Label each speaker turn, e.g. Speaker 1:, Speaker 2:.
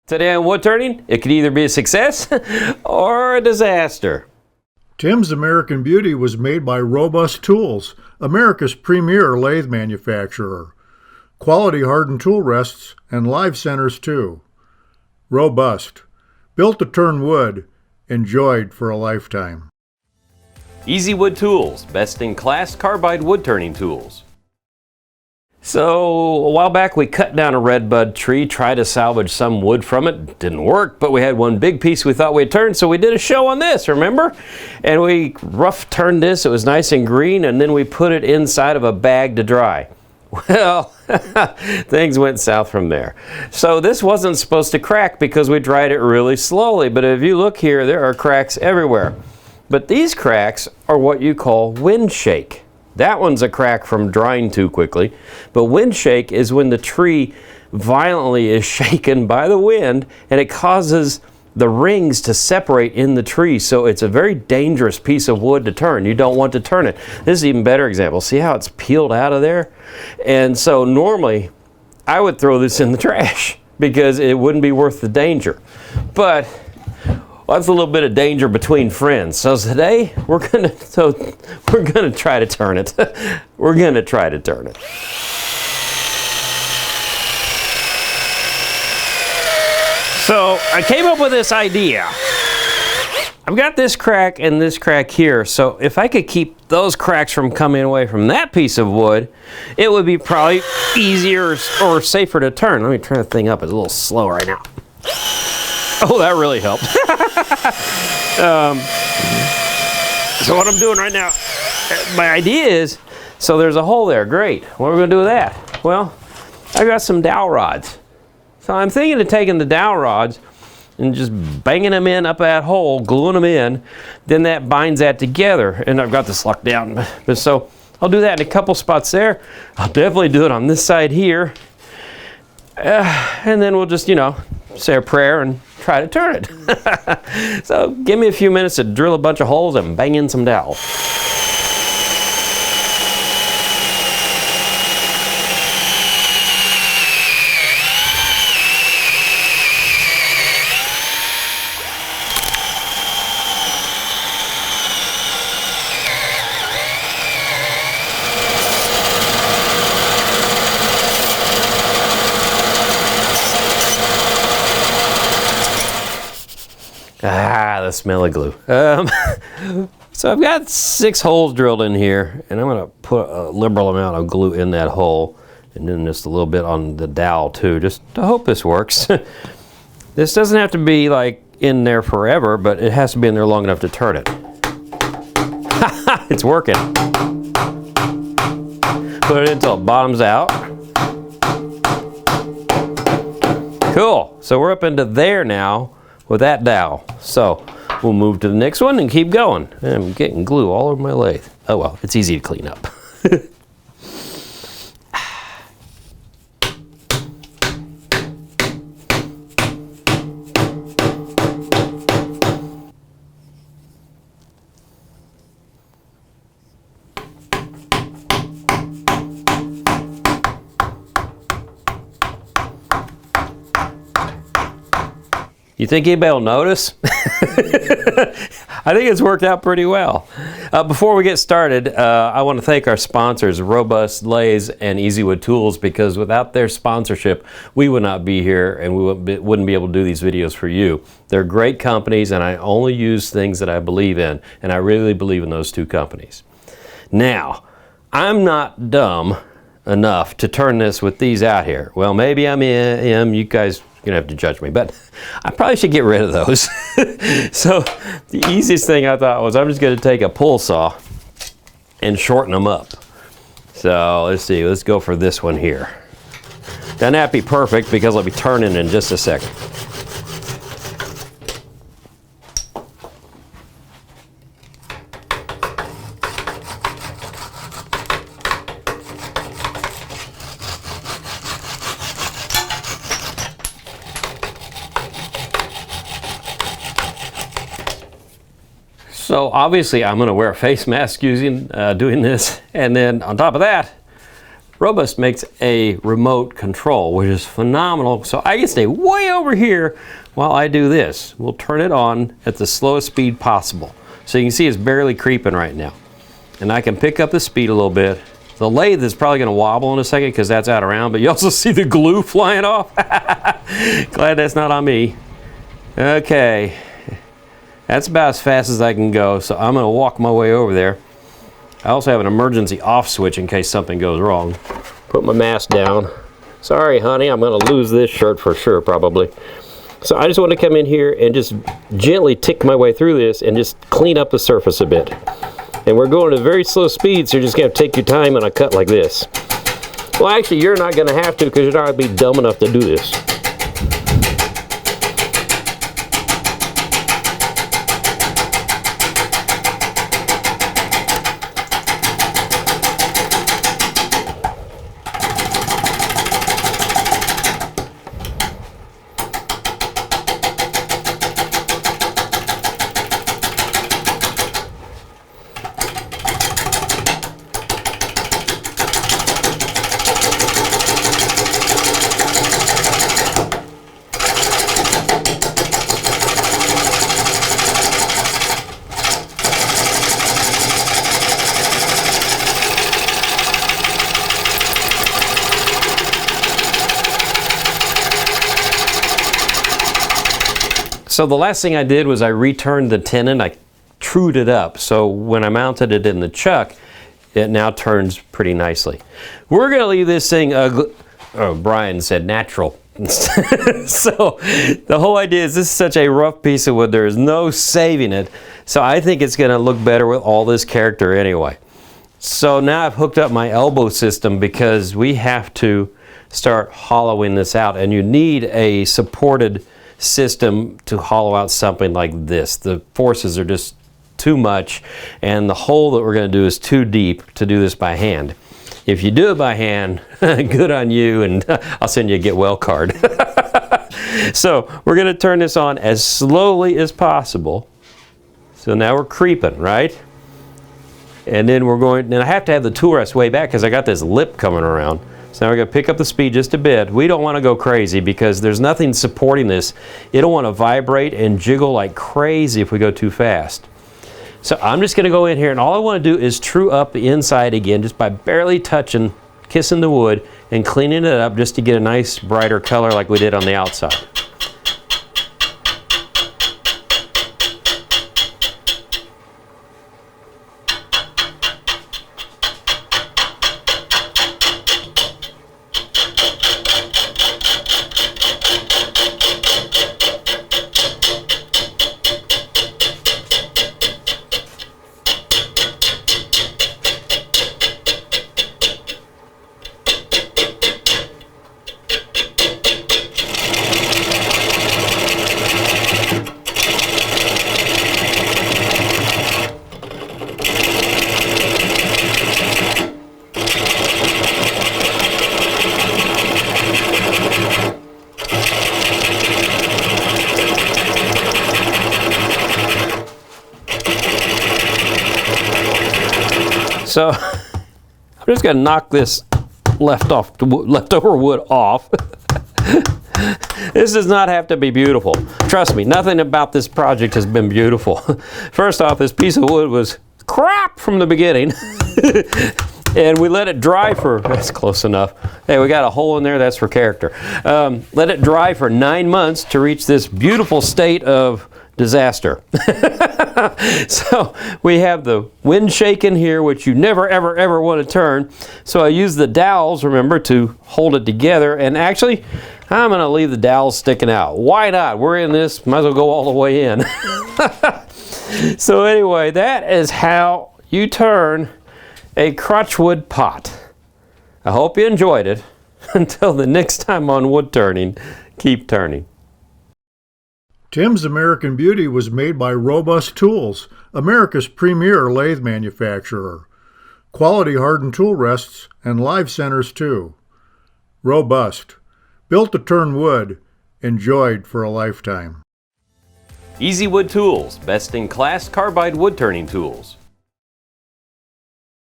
Speaker 1: Today on wood turning, it could either be a success or a disaster.
Speaker 2: Tim's American Beauty was made by Robust Tools, America's premier lathe manufacturer. Quality hardened tool rests and live centers too. Robust. Built to turn wood. Enjoyed for a lifetime.
Speaker 1: Easy Wood Tools, best in class carbide wood turning tools. So a while back we cut down a redbud tree, tried to salvage some wood from it. Didn't work, but we had one big piece we thought we'd turn, so we did a show on this, remember? And we rough turned this, it was nice and green, and then we put it inside of a bag to dry. Well, things went south from there. So this wasn't supposed to crack because we dried it really slowly, but if you look here, there are cracks everywhere. But these cracks are what you call wind shake. That one's a crack from drying too quickly, but wind shake is when the tree violently is shaken by the wind and it causes the rings to separate in the tree, so it's a very dangerous piece of wood to turn. You don't want to turn it. This is an even better example. See how it's peeled out of there? And so normally I would throw this in the trash because it wouldn't be worth the danger. But well, that's a little bit of danger between friends. So today we're gonna try to turn it. We're gonna try to turn it. So I came up with this idea. I've got this crack and this crack here. So if I could keep those cracks from coming away from that piece of wood, it would be probably easier or safer to turn. Let me turn the thing up. It's a little slow right now. Oh, that really helped. So what I'm doing right now, my idea is, so there's a hole there, great. What are we gonna do with that? Well, I've got some dowel rods. So I'm thinking of taking the dowel rods and just banging them in up that hole, gluing them in, then that binds that together. And I've got this locked down. But so I'll do that in a couple spots there. I'll definitely do it on this side here. And then we'll just, say a prayer and try to turn it. So give me a few minutes to drill a bunch of holes and bang in some dowel. The smell of glue. So I've got 6 holes drilled in here, and I'm going to put a liberal amount of glue in that hole, and then just a little bit on the dowel too, just to hope this works. This doesn't have to be like in there forever, but it has to be in there long enough to turn it. It's working. Put it until it bottoms out. Cool. So we're up into there now with that dowel. So we'll move to the next one and keep going. I'm getting glue all over my lathe. Oh well, it's easy to clean up. You think anybody will notice? I think it's worked out pretty well. Before we get started, I want to thank our sponsors, Robust Lathes and Easy Wood Tools, because without their sponsorship, we would not be here and we wouldn't be able to do these videos for you. They're great companies, and I only use things that I believe in, and I really believe in those two companies. Now, I'm not dumb enough to turn this with these out here. Well, maybe I am. You guys are gonna have to judge me, but I probably should get rid of those. So the easiest thing I thought was I'm just gonna take a pull saw and shorten them up. So let's see, let's go for this one here. Doesn't have to be perfect because I'll be turning in just a second. So obviously I'm going to wear a face mask doing this, and then on top of that, Robust makes a remote control, which is phenomenal. So I can stay way over here while I do this. We'll turn it on at the slowest speed possible. So you can see it's barely creeping right now. And I can pick up the speed a little bit. The lathe is probably going to wobble in a second because that's out around, but you also see the glue flying off. Glad that's not on me. Okay, that's about as fast as I can go, so I'm going to walk my way over there. I also have an emergency off switch in case something goes wrong. Put my mask down. Sorry, honey, I'm going to lose this shirt for sure, probably. So I just want to come in here and just gently tick my way through this and just clean up the surface a bit. And we're going at a very slow speed, so you're just going to take your time on a cut like this. Well, actually, you're not going to have to because you're not going to be dumb enough to do this. So the last thing I did was I returned the tenon. I trued it up. So when I mounted it in the chuck, it now turns pretty nicely. We're going to leave this thing ugly. Oh, Brian said natural. So the whole idea is this is such a rough piece of wood. There is no saving it. So I think it's going to look better with all this character anyway. So now I've hooked up my elbow system because we have to start hollowing this out. And you need a supported system to hollow out something like this. The forces are just too much, and the hole that we're going to do is too deep to do this by hand. If you do it by hand, good on you, and I'll send you a get well card. So we're going to turn this on as slowly as possible. So now we're creeping, right? And then we're going, and I have to have the tool rest way back because I got this lip coming around. So now we're going to pick up the speed just a bit. We don't want to go crazy because there's nothing supporting this. It'll want to vibrate and jiggle like crazy if we go too fast. So I'm just going to go in here, and all I want to do is true up the inside again just by barely touching, kissing the wood and cleaning it up just to get a nice brighter color like we did on the outside. So I'm just going to knock this leftover wood off. This does not have to be beautiful. Trust me, nothing about this project has been beautiful. First off, this piece of wood was crap from the beginning. And we let it dry for, that's close enough. Hey, we got a hole in there, that's for character. Let it dry for 9 months to reach this beautiful state of disaster. So we have the wind shaking here, which you never ever ever want to turn. So I use the dowels, remember, to hold it together. And actually, I'm going to leave the dowels sticking out. Why not? We're in this, might as well go all the way in. So anyway, that is how you turn a crotch wood pot. I hope you enjoyed it. Until the next time on Wood Turning, keep turning.
Speaker 2: Tim's American Beauty was made by Robust Tools, America's premier lathe manufacturer. Quality hardened tool rests and live centers too. Robust. Built to turn wood. Enjoyed for a lifetime.
Speaker 1: Easy Wood Tools, best in class carbide wood turning tools.